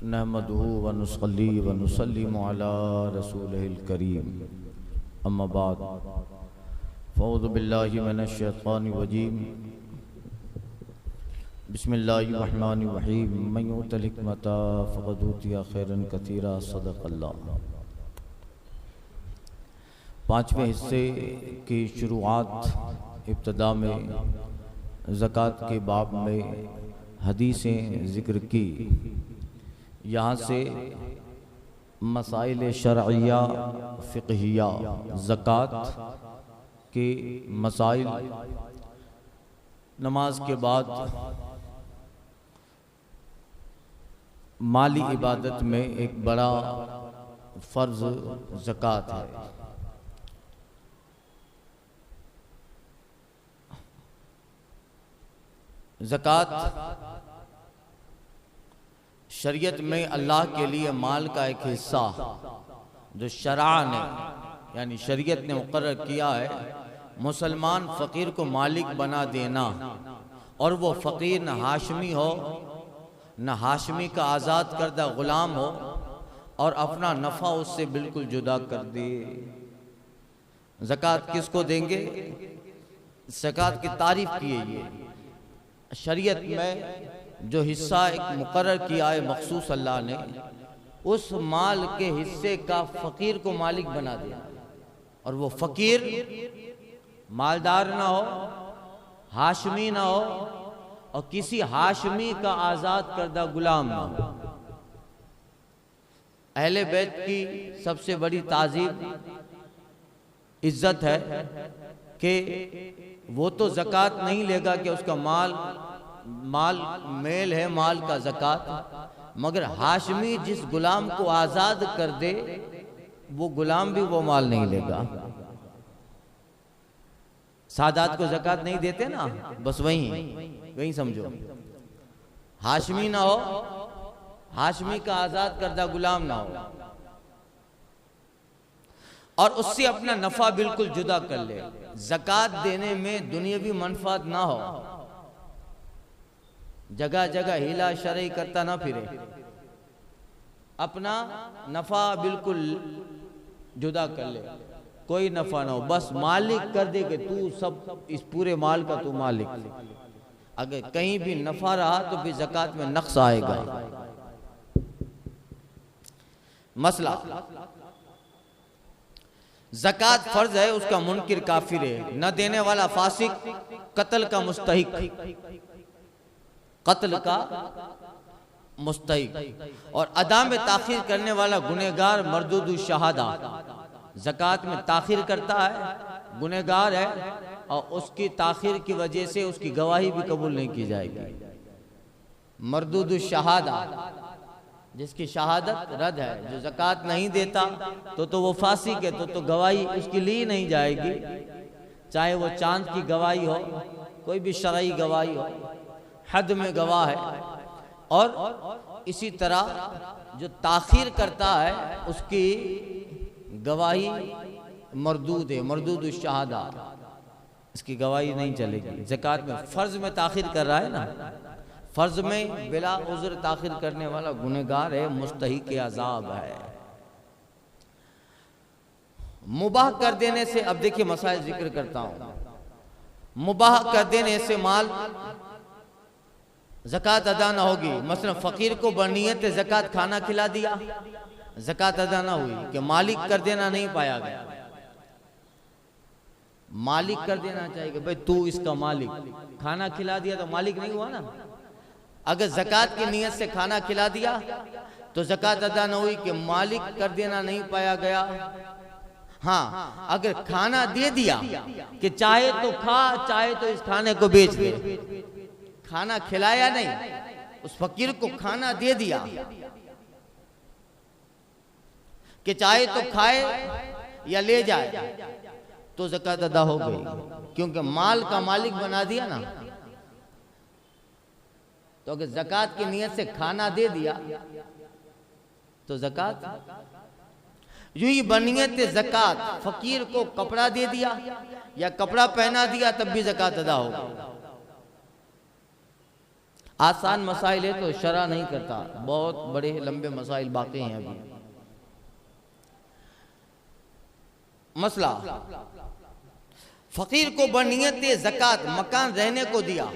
नहमदुहु व नुसल्ली व नुसल्लिमु अला रसूलिहिल करीम अम्मा बाद फ़अऊज़ु बिल्लाहि मिनश शैतानिर रजीम बिस्मिल्लाहिर रहमानिर रहीम मन युतिल हिकमता फ़क़द ऊतिया खैरन कसीरा सदक़ल्लाह। पाँचवें हिस्से की शुरुआत इब्तिदा में ज़कात के बाब में हदीसें ज़िक्र की। यहाँ से मसाइल शरइया फ़िक़हिया ज़कात के मसाइल, नमाज के बाद माली इबादत में एक बड़ा फ़र्ज़ ज़कात है। ज़कात शरीयत में अल्लाह के लिए माल का एक हिस्सा जो शरा ने यानी शरीयत ने मुकर्रर किया है, मुसलमान फ़कीर को मालिक बना देना, और वो फ़कीर न हाशमी हो न हाशमी का आज़ाद करदा ग़ुलाम हो, और अपना नफ़ा उससे बिल्कुल जुदा कर दे। ज़कात किसको देंगे? ज़कात की तारीफ़ की है। ये शरीयत में जो हिस्सा एक मुकर्रर किया है मखसूस अल्लाह ने, उस माल के हिस्से का फ़कीर को मालिक बना दिया, और वो फ़कीर मालदार ना हो, हाशमी ना हो, और किसी हाशमी का आज़ाद करदा गुलाम ना हो। अहले बैत की सबसे बड़ी ताज़ीम इज्जत है कि वो तो ज़कात नहीं लेगा कि उसका माल मेल है माल का ज़कात, मगर हाशमी जिस गुलाम को आज़ाद कर दे वो गुलाम भी वो माल नहीं लेगा। सादात को ज़कात नहीं देते ना, बस वही समझो। हाशमी ना हो, हाशमी का आज़ाद करदा गुलाम ना हो, और उससे अपना नफ़ा बिल्कुल जुदा कर ले। ज़कात देने में दुनियावी मनफात ना हो, जगह जगह हीला शरई करता ना फिरे, अपना नफ़ा बिल्कुल जुदा कर ले, कोई नफ़ा ना हो, बस मालिक कर दे कि तू सब इस पूरे माल का तू मालिक। अगर कहीं भी नफ़ा रहा तो फिर ज़कात में नक्स आएगा। मसला, ज़कात फ़र्ज है, उसका मुनकिर काफिर है, न देने वाला फासिक, कत्ल का मुस्तहिक, कत्ल का मुस्तहिक, और अदा में ताखीर करने वाला गुनहगार मरदूद शहादा। ज़कात में ताखीर करता है, गुनहगार है, और उसकी ताखीर की वजह से उसकी गवाही भी कबूल नहीं की जाएगी। मरदूद शहादा, जिसकी शहादत रद्द है, जो ज़कात नहीं देता तो वो फासिक है, तो गवाही उसकी ली नहीं जाएगी, चाहे वो चांद की गवाही हो, कोई भी शरई गवाही हो, हद में गवाह है। और इसी तरह जो ताखीर करता है उसकी गवाही मरदूद है, मरदूद शहादा, इसकी गवाही नहीं चलेगी। ज़कात में फ़र्ज में ताखीर कर रहा है ना, फ़र्ज में बिला उज़्र ताखीर करने वाला गुनहगार है, मुस्तहिक अज़ाब है। मुबाह कर देने से, अब देखिए मसाइल जिक्र करता हूँ। मुबाह कर देने से माल ज़कात अदा ना होगी। मसलन फ़कीर को बनियत ज़कात खाना खिला दिया, ज़कात अदा ना हुई, कि मालिक कर देना नहीं पाया गया। मालिक कर देना चाहिए, भाई तू इसका मालिक, खाना खिला दिया तो मालिक नहीं हुआ ना। अगर ज़कात की नीयत से खाना खिला दिया तो ज़कात अदा न हुई, कि मालिक कर देना नहीं पाया गया। हाँ, अगर खाना दे दिया कि चाहे तो खा चाहे तो इस खाने को बेच दे, खाना खिलाया नहीं, उस फकीर को खाना दे दिया कि चाहे तो खाए या ले जाए, तो ज़कात अदा हो गई, क्योंकि माल का मालिक बना दिया ना। तो अगर ज़कात की नीयत से खाना दे दिया तो ज़कात, यूं ही बनियत ज़कात फकीर को कपड़ा दे दिया या कपड़ा पहना दिया तब भी ज़कात अदा होगा। आसान मसाइल है तो शरा नहीं करता, बहुत बड़े लंबे मसाइल बाकी हैं अभी। मसला, फकीर को बनियत ज़कात मकान रहने को दिया,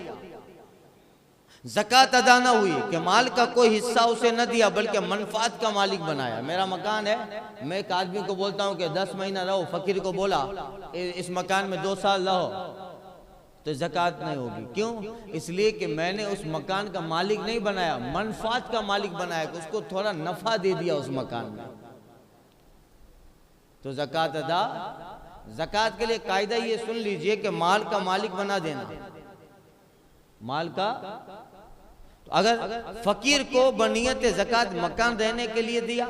ज़कात अदा ना हुई कि माल का कोई हिस्सा उसे न दिया बल्कि मनफात का मालिक बनाया। मेरा मकान है, मैं एक आदमी को बोलता हूँ कि 10 महीना रहो, फकीर को बोला इस मकान में 2 साल रहो, तो ज़कात नहीं होगी। क्यों? इसलिए कि मैंने उस मकान का मालिक नहीं बनाया, मनफात का मालिक बनाया, कि उसको थोड़ा नफा दे दिया उस मकान में, तो ज़कात अदा। ज़कात के लिए कायदा ये सुन लीजिए कि माल का मालिक बना देना, माल का। तो अगर फकीर को बनियत ज़कात मकान रहने के लिए दिया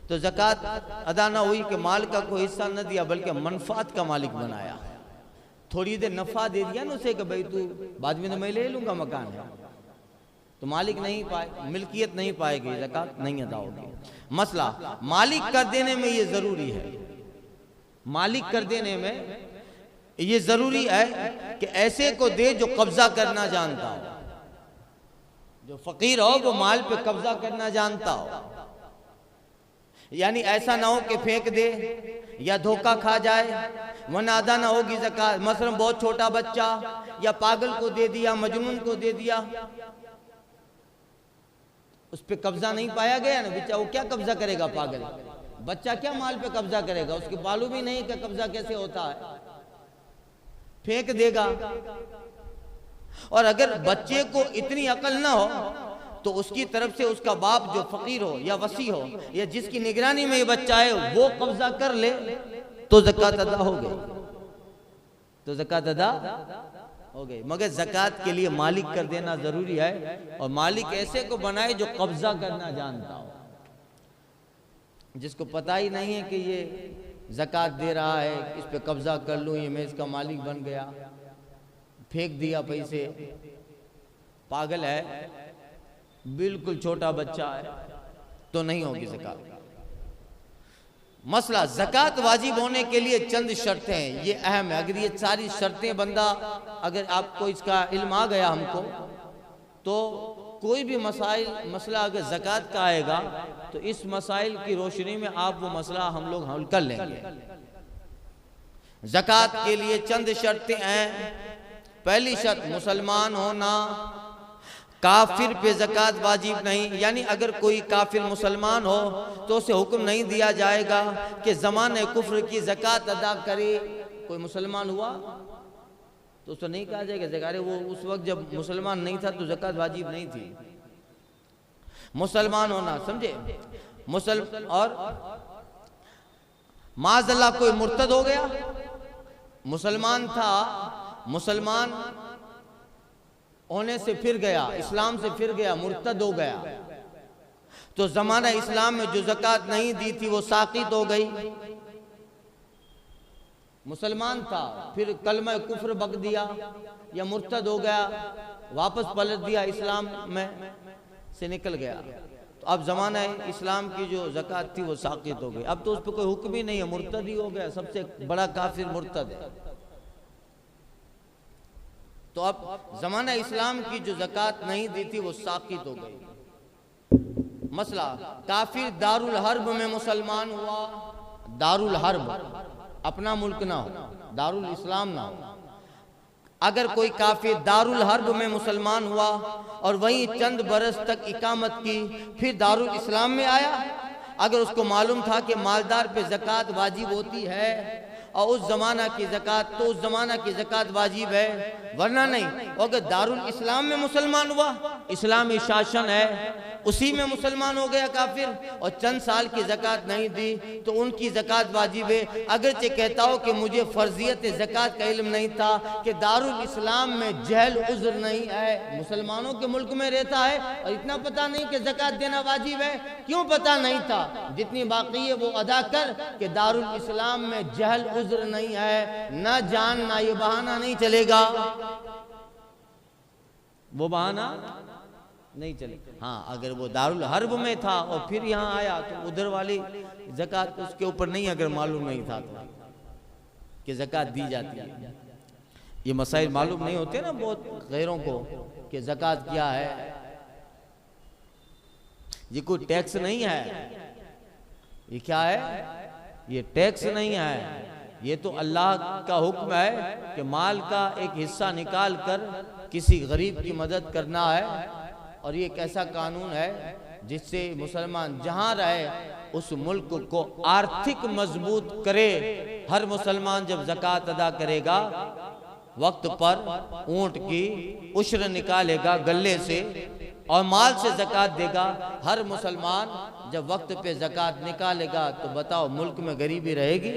तो ज़कात अदा ना हुई कि माल का कोई हिस्सा न दिया बल्कि मनफात का मालिक बनाया। थोड़ी देर नफा दे दिया ना उसे कि भाई तू बाद में तो मैं ले लूंगा मकान है, तो मालिक नहीं पाए, मिल्कियत नहीं पाएगी, ज़कात नहीं अदा होगी। मसला, मालिक कर देने में ये जरूरी है, मालिक कर देने में ये जरूरी है कि ऐसे को दे जो कब्जा करना जानता हो, जो फकीर हो वो माल पे कब्जा करना जानता हो। यानी ऐसा ना हो कि फेंक दे या धोखा खा जाए, वरना अदा ना होगी ज़कात। मसलन बहुत छोटा बच्चा या पागल को दे दिया, मजनून को दे दिया, उस पे कब्जा नहीं पाया गया ना, बेचारा वो क्या कब्जा करेगा? पागल बच्चा क्या माल पे कब्जा करेगा? उसके मालूम ही नहीं कि कब्जा कैसे होता है, फेंक देगा। और अगर बच्चे को इतनी अकल ना हो तो उसकी तरफ से उसका बाप जो फकीर हो या वसी हो या जिसकी निगरानी में ये बच्चा है वो कब्जा कर ले तो ज़कात अदा हो गई, तो ज़कात अदा हो गई। मगर ज़कात के लिए मालिक कर देना जरूरी है, और मालिक ऐसे को बनाए जो कब्जा करना जानता हो, जिसको पता ही नहीं है कि ये ज़कात दे रहा है, इस पे कब्जा कर लूँ, ये मैं इसका मालिक बन गया, फेंक दिया पैसे, पागल है, बिल्कुल छोटा बच्चा है, तो नहीं होगी ज़कात। मसला, ज़कात वाजिब होने के लिए चंद शर्तें हैं, ये अहम है। अगर ये सारी शर्तें बंदा, अगर आपको इसका इल्म आ गया हमको, तो कोई भी मसला अगर ज़कात का आएगा तो इस मसाइल की रोशनी में आप वो मसला हम लोग हल कर लेंगे। ज़कात के लिए चंद शर्तें हैं। पहली शर्त, मुसलमान होना। काफिर पे ज़कात वाजिब नहीं, यानी अगर कोई काफिर मुसलमान हो तो उसे हुक्म नहीं दिया जाएगा कि ज़माने कुफ्र की ज़कात अदा करे। कोई मुसलमान हुआ तो उसको नहीं कहा जाएगा ज़कात, वो उस वक्त जब मुसलमान नहीं था तो ज़कात वाजिब नहीं थी। मुसलमान होना, समझे? और माज़अल्लाह कोई मुर्तद हो गया, मुसलमान था, मुसलमान होने से फिर गया, इस्लाम से फिर गया, मुर्तद हो गया, तो ज़माना इस्लाम में जो ज़कात नहीं दी थी वो साक़ित हो गई। मुसलमान था, फिर कलमा कुफ्र बक दिया या मुर्तद हो गया, वापस पलट दिया, इस्लाम में से निकल गया, तो अब ज़माना इस्लाम की जो ज़कात थी वो साक़ित हो गई। अब तो उस पर कोई हुक्म ही नहीं है, मुर्तद ही हो गया, सबसे बड़ा काफिर मुर्तद है। तो अब ज़माना इस्लाम की जो ज़कात नहीं दी थी वो साक़ित हो गई। मसला, काफिर दारुल हर्ब में मुसलमान हुआ, दारुल हर्ब अपना मुल्क ना हो, दारुल इस्लाम ना हो। अगर कोई काफिर दारुल हर्ब में मुसलमान हुआ और वहीं चंद बरस तक इकामत की, फिर दारुल इस्लाम में आया, अगर उसको मालूम था कि मालदार पे ज़कात वाजिब होती है और उस ज़माना की ज़कात, तो उस ज़माना की ज़कात वाजिब है, वरना नहीं। अगर दारुल इस्लाम में मुसलमान हुआ, इस्लामी शासन है, उसी में मुसलमान हो गया काफिर और चंद साल की ज़कात नहीं दी, तो उनकी ज़कात वाजिब है। अगरचे कहता हो कि मुझे फ़र्जियत ज़कात का इल्म नहीं था, कि दारुल इस्लाम में जहल उज़्र नहीं है, मुसलमानों के मुल्क में रहता है और इतना पता नहीं कि ज़कात देना वाजिब है। क्यों पता नहीं था? जितनी बाकी है वो अदा कर, कि दारुल इस्लाम में जहल उज़्र नहीं है, ना जान ना ये बहाना नहीं चलेगा, वो बहाना नहीं चले। हाँ, अगर वो दारुल हर्ब में था और फिर यहाँ आया तो उधर वाली ज़कात उसके ऊपर नहीं, अगर मालूम नहीं था तो कि ज़कात दी जाती है। ये मसाइल मालूम नहीं होते ना बहुत गैरों को कि ज़कात क्या है। ये कोई टैक्स नहीं है, ये क्या है? ये टैक्स नहीं है, ये तो अल्लाह का हुक्म है कि माल का एक हिस्सा निकाल कर किसी गरीब की मदद करना है। और ये एक ऐसा कानून है जिससे मुसलमान जहां रहे उस मुल्क को आर्थिक मजबूत करे। हर मुसलमान जब ज़कात अदा करेगा, वक्त पर ऊंट की उश्र निकालेगा गले से और माल से ज़कात देगा, हर मुसलमान जब वक्त पे ज़कात निकालेगा, तो बताओ मुल्क में गरीबी रहेगी?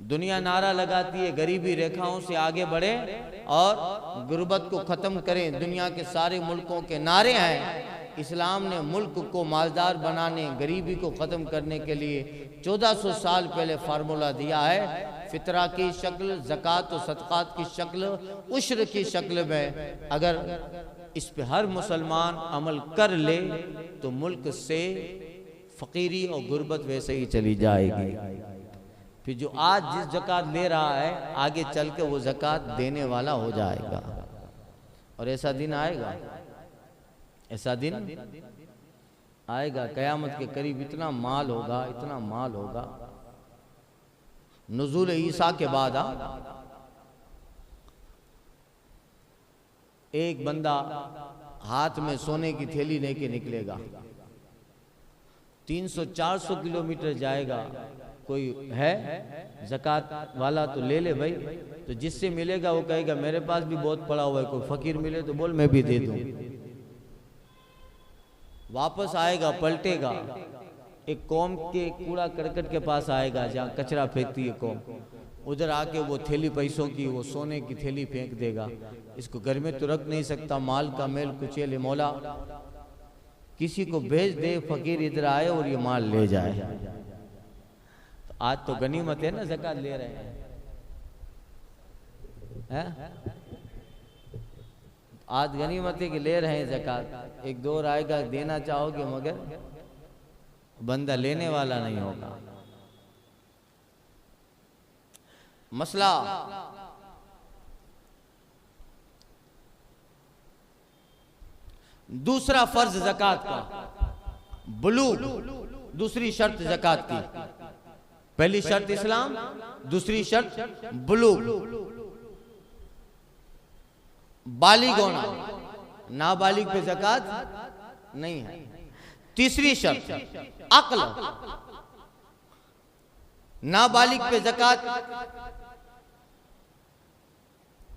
दुनिया नारा लगाती है गरीबी रेखाओं से आगे बढ़े और गुर्बत को ख़त्म करें, दुनिया के सारे मुल्कों के नारे हैं। इस्लाम ने मुल्क को मालदार बनाने, गरीबी को ख़त्म करने के लिए 1400 साल पहले फार्मूला दिया है। फितरा की शक्ल, ज़कात और सदक़ात की शक्ल, उश्र की शक्ल में अगर इस पे हर मुसलमान अमल कर ले तो मुल्क से फ़कीरी और गुर्बत वैसे ही चली जाएगी। फिर जो आज जिस ज़कात ले रहा है, आगे चल के वो ज़कात देने वाला हो जाएगा। और ऐसा दिन आएगा, ऐसा दिन आएगा क़यामत के करीब, इतना माल होगा, इतना माल होगा। नुज़ूल ईसा के बाद एक बंदा हाथ में सोने की थैली लेके निकलेगा, 300-400 किलोमीटर जाएगा। कोई है ज़कात वाला तो ले ले भाई। तो जिससे मिलेगा वो कहेगा मेरे पास भी बहुत पड़ा हुआ है। कोई फ़कीर मिले तो बोल मैं भी दे दूं। वापस आएगा, पलटेगा, एक कौम के कूड़ा करकट के पास आएगा जहाँ कचरा फेंकती है कौम, उधर आके वो थैली पैसों की, वो सोने की थैली फेंक देगा। इसको घर में तो रख नहीं सकता, माल का मेल कुचेले, मौला किसी को भेज दे, फकीर इधर आए और ये माल ले जाए। तो आज तो गनीमत है ना, ज़कात ले रहे हैं, आज गनीमत है कि ले रहे हैं ज़कात। एक दौर आएगा देना चाहोगे मगर बंदा लेने वाला नहीं होगा। मसला दूसरा फर्ज ज़कात का, बुलूग, दूसरी शर्त ज़कात की। पहली शर्त इस्लाम, दूसरी शर्त बुलूग, बालिग होना। नाबालिग पे ज़कात नहीं है। तीसरी शर्त अक्ल, नाबालिग पे ज़कात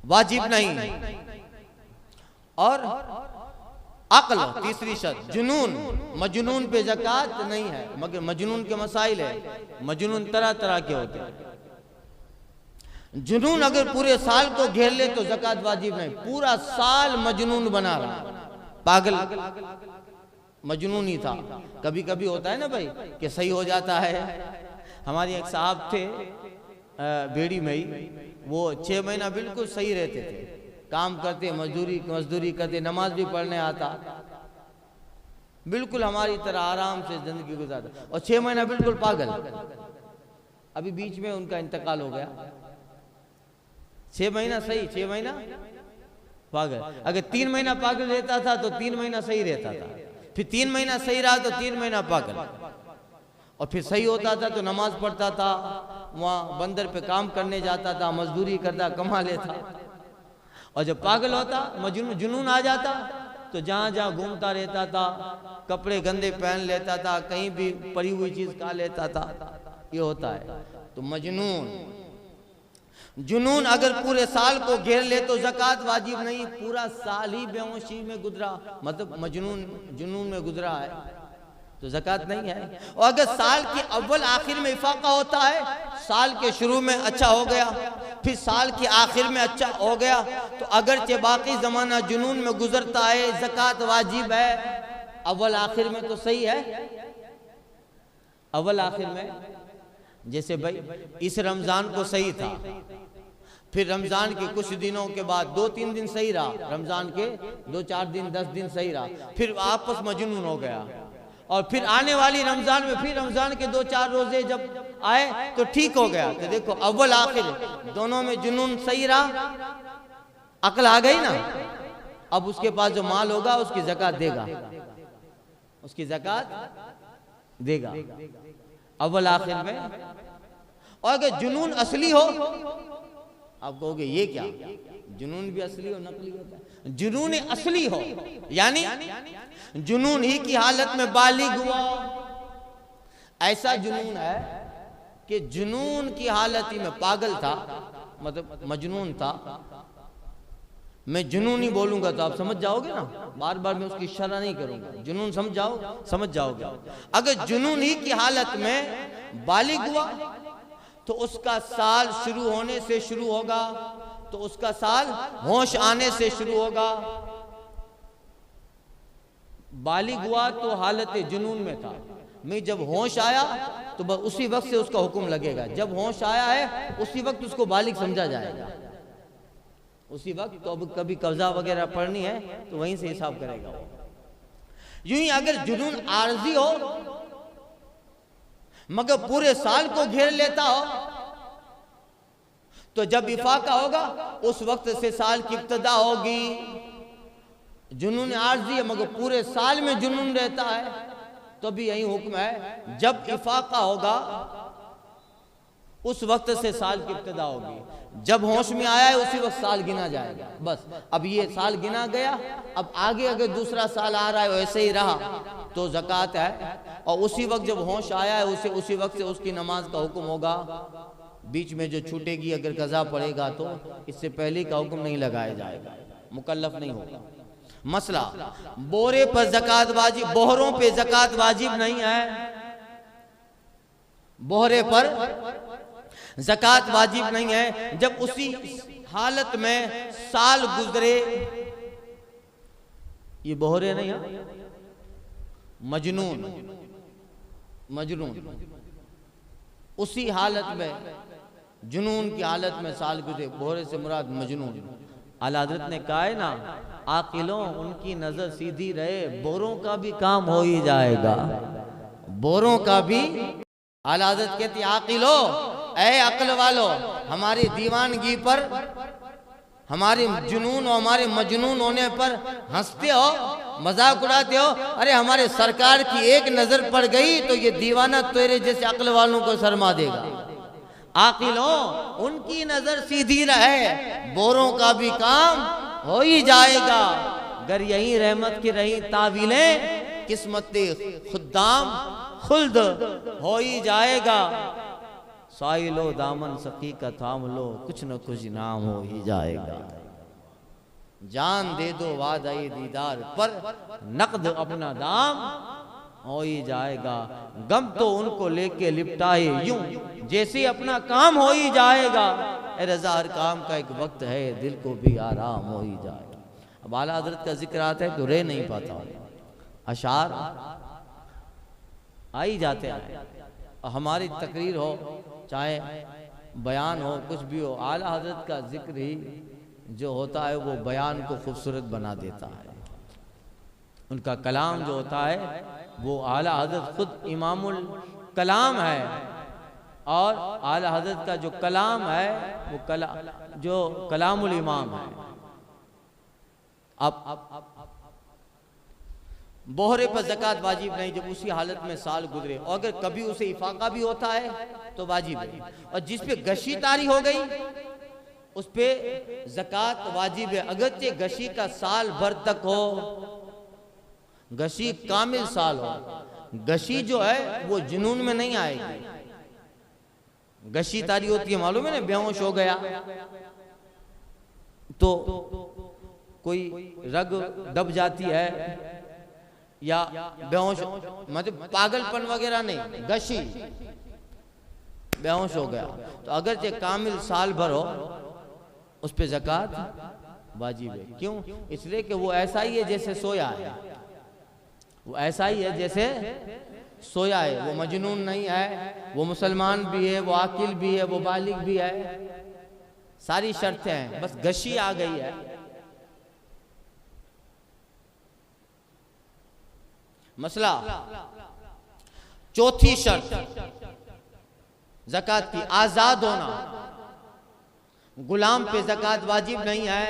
वाजिब नहीं। और अक्ल तीसरी शर्त। जुनून, मजनून पे ज़कात नहीं है, मगर मजनून के मसाइल है। मजनून तरह तरह के होते हैं। जुनून अगर पूरे साल को घेर ले तो ज़कात वाजिब नहीं। पूरा साल मजनून बना रहा, पागल मजनून ही था। कभी कभी होता है ना भाई कि सही हो जाता है। हमारे एक साहब थे बेड़ी में ही, वो 6 महीना बिल्कुल सही रहते थे, काम करते, मजदूरी करते, नमाज भी पढ़ने आता, बिल्कुल हमारी तरह आराम से जिंदगी गुजारता। और 6 महीना बिल्कुल पागल। अभी बीच में उनका इंतकाल हो गया। 6 महीना सही, 6 महीना पागल। अगर 3 महीना पागल रहता था तो 3 महीना सही रहता था, फिर 3 महीना सही रहा तो 3 महीना पागल, और फिर सही होता था तो नमाज पढ़ता था, वहाँ बंदर पे काम करने जाता था, मजदूरी करता, कमा लेता। और जब पागल होता, जुनून आ जाता, तो जहाँ जहाँ घूमता रहता था, कपड़े गंदे पहन लेता था, कहीं भी पड़ी हुई चीज खा लेता था। ये होता है। तो जुनून अगर पूरे साल को घेर ले तो ज़कात वाजिब नहीं। पूरा साल ही बेहोशी में गुजरा, मतलब जुनून में गुजरा है, तो ज़कात नहीं है। और अगर साल के अव्वल आखिर में इफाका होता है, साल के शुरू में अच्छा हो गया, फिर साल के आखिर में अच्छा हो गया, तो अगरचे बाकी ज़माना जुनून में गुजरता है, ज़कात वाजिब है। अव्वल आखिर में तो सही है, अव्वल आखिर में। जैसे भाई इस रमज़ान को सही था, फिर रमज़ान के कुछ दिनों के बाद 2-3 दिन सही रहा, रमज़ान के 2-4 दिन 10 दिन सही रहा, फिर आपस में जुनून हो गया। और फिर आने वाली रमज़ान में फिर रमज़ान के 2-4 रोज़े जब आए तो ठीक हो गया। तो देखो अव्वल आखिर दोनों में जुनून सही रहा, अक्ल आ गई ना। अब उसके पास जो माल होगा उसकी ज़कात देगा, उसकी ज़कात देगा अव्वल आखिर में। और अगर जुनून असली हो, आप कहोगे ये क्या, जुनून भी असली हो नकली होता है। जुनून असली हो यानी जुनून ही की हालत में बालिग हुआ, ऐसा जुनून है कि जुनून की हालत ही में पागल था, मतलब मजनून था। मैं जुनून ही बोलूंगा तो आप समझ जाओगे ना, बार बार मैं उसकी इशारा नहीं करूंगा, जुनून समझ जाओगे। अगर जुनून ही की हालत में बालिग हुआ तो उसका साल शुरू होने से शुरू होगा, तो उसका साल होश आने से शुरू होगा। बालिग हुआ तो हालत जुनून में था, मैं जब होश आया तो बस उसी वक्त से उसका हुक्म लगेगा। जब होश आया है उसी वक्त उसको बालिग समझा जाएगा, उसी वक्त। तो अब कभी कब्जा वगैरह पढ़नी है तो वहीं से हिसाब करेगा वो। यूं ही अगर जुनून आरजी हो मगर पूरे साल को घेर लेता हो, तो जब इफाका होगा उस वक्त से साल की इब्तिदा होगी। जुनून आरजी है मगर पूरे साल में जुनून रहता है, तो भी यही हुक्म है, जब इफाका होगा उस वक्त से साल की इब्तिदा होगी। जब होश में आया है उसी वक्त साल गिना जाएगा। बस अब ये साल गिना गया, अब आगे अगर दूसरा साल आ रहा है वैसे ही रहा तो ज़कात है। और उसी वक्त जब होश आया है उसी वक्त से उसकी नमाज का हुक्म होगा। बीच में जो छूटेगी अगर कज़ा पड़ेगा तो इससे पहले का हुक्म नहीं लगाया जाएगा, मुकल्लफ नहीं होगा। मसला बोरे पर ज़कात वाजिब, बोहरों पे ज़कात वाजिब नहीं है। बोहरे पर ज़कात वाजिब नहीं है जब उसी हालत में साल गुजरे। ये बोहरे नहीं है, मजनून उसी हालत में, जुनून की हालत में साल गुजरे। बोहरे से मुराद मजनून। आला हज़रत ने कहा है ना, आकिलों उनकी नजर सीधी रहे, बोरों का भी काम हो ही जाएगा, बोरों का भी। आला हज़रत कहती आकिलो, ऐ अक्ल वालो, हमारी दीवानगी पर, हमारे जुनून और हमारे मजनून होने पर हंसते हो, मजाक उड़ाते हो। अरे हमारे सरकार की एक नजर पड़ गई तो ये दीवाना तेरे जैसे अक्ल वालों को शर्मा देगा। आकिलों उनकी नजर सीधी रहे, बोरों का भी काम हो ही जाएगा। अगर यही रहमत की रही तावीलें, किस्मत खुद्दाम खुल्द हो ही जाएगा। साइलो दामन सखी का थाम लो, कुछ न कुछ इनाम हो ही जाएगा। जान दे दो वादाए दीदार पर, नकद अपना दाम हो ही जाएगा। गम तो उनको लेके लिपटाए यूं, जैसे अपना काम हो ही जाएगा। ए रज़ा हर काम का एक वक्त है, दिल को भी आराम हो ही जाएगा। अब आला हज़रत का जिक्र आता है तो रह नहीं पाता, अशार आ ही जाते हैं। हमारी तकरीर हो चाहे बयान हो कुछ भी हो, आला हज़रत का जिक्र ही जो होता है वो बयान को खूबसूरत बना देता है। उनका कलाम जो होता है वो आला हज़रत खुद इमामुल कलाम है। और आला हज़रत का जो कलाम है वो जो कलामुल इमाम है। अब बोहरे पर ज़कात वाजिब नहीं जब उसी हालत में साल गुजरे, और अगर कभी उसे इफाका भी होता है तो वाजिब है। और जिस पे गशी तारी हो गई उस पे ज़कात वाजिब है, अगरचे गशी का साल भर तक हो, गशी कामिल साल हो। गशी जो है वो जुनून में नहीं आएगी। गशी तारी होती है मालूम है ना, बेहोश हो गया तो कोई रग दब जाती है या बेहोश, मतलब पागलपन वगैरह नहीं, गशी बेहोश हो गया तो अगर जे कामिल साल भर हो उस पे ज़कात वाजिब है। क्यों? इसलिए कि वो ऐसा ही है जैसे सोया है, वो ऐसा ही है जैसे सोया है। वो मजनून नहीं है, वो मुसलमान भी है, वो आकिल भी है, वो बालिग भी है, सारी शर्तें हैं, बस गशी आ गई है। मसला चौथी शर्त, ज़कात की। आज़ाद होना, गुलाम पे ज़कात वाजिब नहीं है,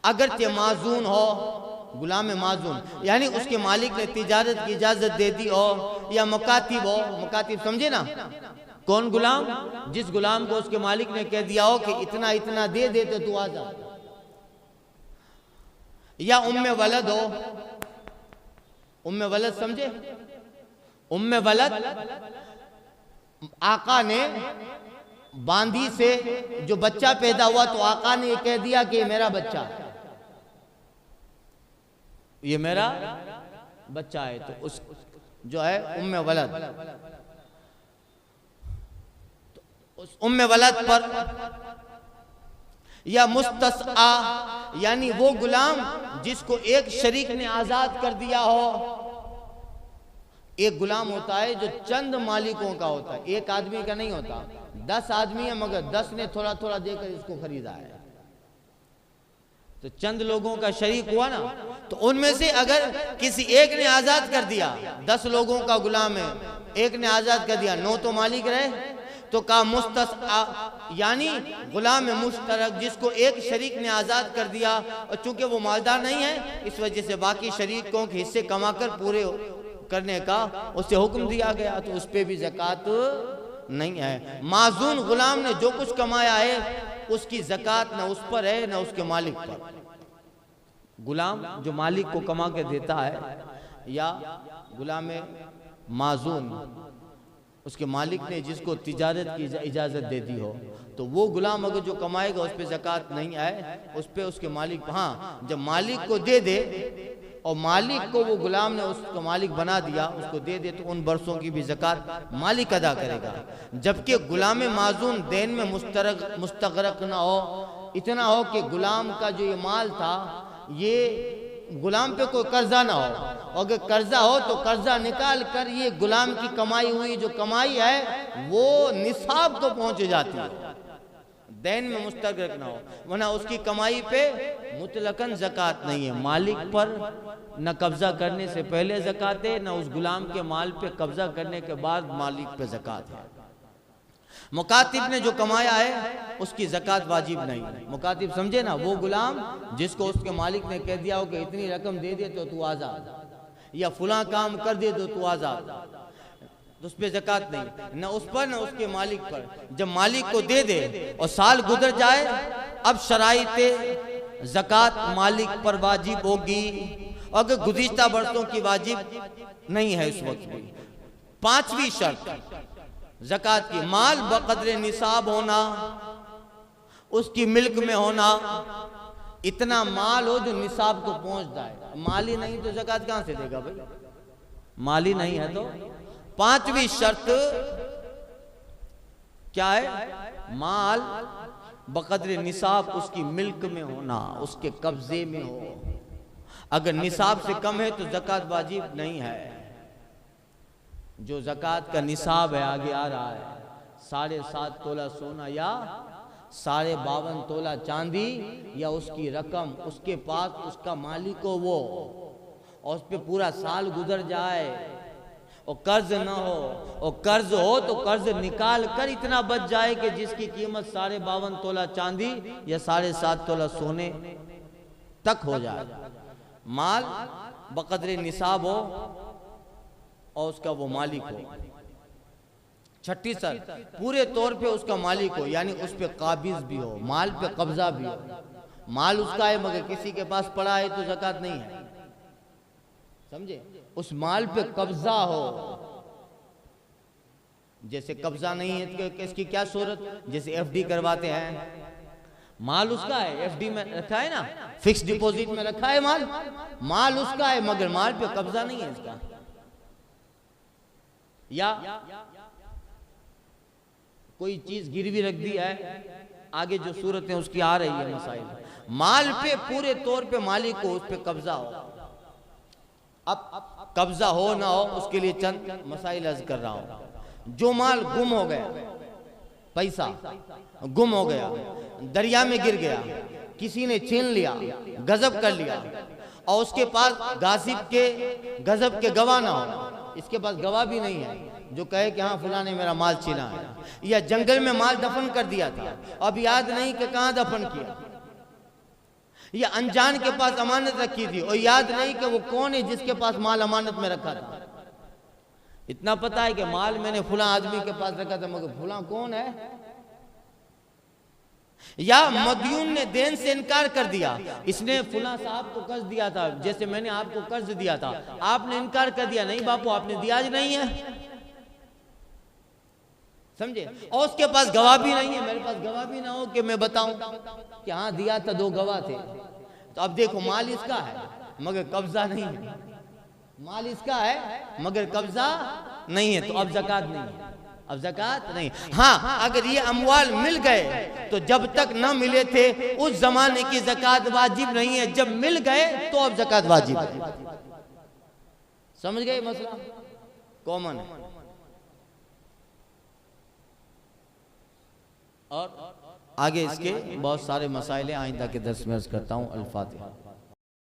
अगरचे माजून हो, गुलाम माजून यानी उसके मालिक ने तिजारत की इजाजत दे दी हो, या मुकातिब हो, मुकातिब समझे ना, कौन गुलाम, जिस गुलाम को उसके मालिक ने कह दिया हो कि इतना इतना दे दे तो तू आजाद, या उम्मे वलद हो, उम्मे वलद समझे, उम्मे वलद आका ने बांदी से जो बच्चा पैदा हुआ तो आका ने ये कह दिया कि मेरा बच्चा, ये मेरा बच्चा है, तो उस जो है उम्मे वलद, तो उस उम्मे वलद पर, या मुस्तस्आ यानी वो गुलाम जिसको एक शरीक ने आजाद कर दिया हो। एक गुलाम होता है जो चंद मालिकों का होता है, एक आदमी का नहीं होता, 10 आदमी है मगर 10 ने थोड़ा थोड़ा देकर इसको खरीदा है, तो चंद लोगों का शरीक हुआ ना, तो उनमें से अगर किसी एक ने आजाद कर दिया, 10 लोगों का गुलाम है, एक ने आजाद कर दिया, 9 तो मालिक रहे, तो कहा मुस्तस्आ यानी गुलाम मुश्तरक जिसको एक शरीक ने आजाद कर दिया, और चूंकि वो मालदार नहीं है इस वजह से बाकी शरीकों के हिस्से कमाकर पूरे करने का उससे हुक्म दिया गया, तो उस पे भी ज़कात नहीं है। माजून गुलाम ने जो कुछ कमाया है उसकी ज़कात न उस पर है न उसके मालिक पर। गुलाम जो मालिक को कमा के देता है, या गुलाम माजून उसके मालिक ने जिसको तिजारत की इजाज़त दे दी हो, तो वो गुलाम अगर जो कमाएगा उस पर ज़कात नहीं आए, उस पर उसके मालिक, हाँ जब मालिक को दे दे और मालिक को वो गुलाम ने उसको मालिक बना दिया, उसको दे दे, तो उन बरसों की भी ज़कात मालिक अदा करेगा। जबकि गुलाम माजून देन में मुस्तगरक ना हो, इतना हो कि गुलाम का जो ये माल था ये गुलाम पे कोई कर्जा ना हो, और अगर कर्जा हो तो कर्जा निकाल कर ये गुलाम की कमाई हुई जो कमाई है वो निसाब को पहुंच जाती है, दैन में मुस्तगरक ना हो, वरना उसकी कमाई पे मुतलकन ज़कात नहीं है। मालिक पर न कब्जा करने से पहले ज़कात है, न उस गुलाम के माल पे कब्जा करने के बाद मालिक पे ज़कात है। मुकातिब ने जो कमाया है उसकी ज़कात वाजिब नहीं है। मुकातिब समझे ना, वो गुलाम जिसको उसके मालिक ने कह दिया हो कि इतनी रकम दे दे तो तू आज़ाद, या फुला काम कर दे तो तू आज़ाद, तो उस पर ज़कात नहीं, न उस पर न उसके मालिक पर। जब मालिक को दे दे और साल गुजर जाए, अब शराइते ज़कात मालिक पर वाजिब होगी, अगर गुज़िश्ता बरसों की वाजिब नहीं है इस वक्त भी। 5वीं शर्त ज़कात की, माल बक़द्र निसाब होना, उसकी मिल्क में होना, इतना माल हो जो निसाब को पहुंच जाए। माल ही नहीं तो ज़कात कहां से देगा भाई, माल ही नहीं है तो। 5वीं शर्त क्या है, माल बक़द्र निसाब उसकी मिल्क में होना, उसके कब्जे में हो। अगर निसाब से कम है तो ज़कात वाजिब नहीं है। जो ज़कात का निसाब है आगे आ रहा है, 7.5 तोला सोना या 52.5 तोला चांदी, या उसकी रकम उसके पास उसका मालिक हो वो, और उस पर पूरा साल गुजर जाए और कर्ज ना हो, और कर्ज हो तो कर्ज निकाल कर इतना बच जाए कि जिसकी कीमत 52.5 तोला चांदी या 7.5 तोला सोने तक हो जाए। माल बक़द्र निसाब हो और उसका वो मालिक हो। 6ठी शर्त, पूरे तौर पे उसका मालिक हो, यानी उस पे काबिज भी हो, माल पे कब्जा भी हो। माल उसका है मगर किसी के पास पड़ा है तो ज़कात नहीं है, समझे, उस माल पे कब्जा हो। जैसे कब्जा नहीं है तो इसकी क्या सूरत, जैसे एफडी करवाते हैं, माल उसका है, एफडी में रखा है ना, फिक्स डिपॉजिट में रखा है माल, माल उसका है मगर माल पे कब्जा नहीं है इसका। या कोई चीज गिरवी रख दी है, आगे जो सूरत है उसकी आ रही है मसाइल। माल पे पूरे तौर पे मालिक को उस पे कब्जा हो। अब कब्जा हो ना हो उसके लिए चंद मसाइल अर्ज कर रहा हूं। जो माल गुम हो गया, पैसा गुम हो गया, दरिया में गिर गया, किसी ने छीन लिया, गजब कर लिया, और उसके पास गासिब के गजब के गवाह ना हो, इसके पास गवाह भी नहीं है जो कहे कि हाँ फलां ने मेरा माल छीना है, या जंगल में माल दफन कर दिया था, अब याद नहीं कि कहाँ दफन किया, या अनजान के पास अमानत रखी थी और याद नहीं कि वो कौन है जिसके पास माल अमानत में रखा था। इतना पता है कि माल मैंने फलां आदमी के पास रखा था, मगर फलां कौन है। या मदयून ने देन से इनकार कर दिया, इसने फलां साहब को कर्ज दिया था, जैसे मैंने आपको कर्ज दिया था, आपने इनकार कर दिया, नहीं बापू आपने दिया ही नहीं है, समझे, और उसके पास गवाह भी नहीं है, मेरे पास गवाह भी ना हो कि मैं बताऊं कि हाँ दिया था, 2 गवाह थे। तो अब देखो माल इसका है मगर कब्जा नहीं है, माल इसका है मगर कब्जा नहीं है, तो अब ज़कात नहीं है, अब ज़कात नहीं। हाँ अगर ये अमवाल मिल गए तो जब तक न मिले थे उस जमाने की ज़कात वाजिब नहीं है, जब मिल गए तो अब ज़कात वाजिब है। समझ गए मसला, कॉमन है। और आगे इसके बहुत सारे मसाइल आइंदा के दर्स में अर्ज़ करता हूँ। अल फातिहा।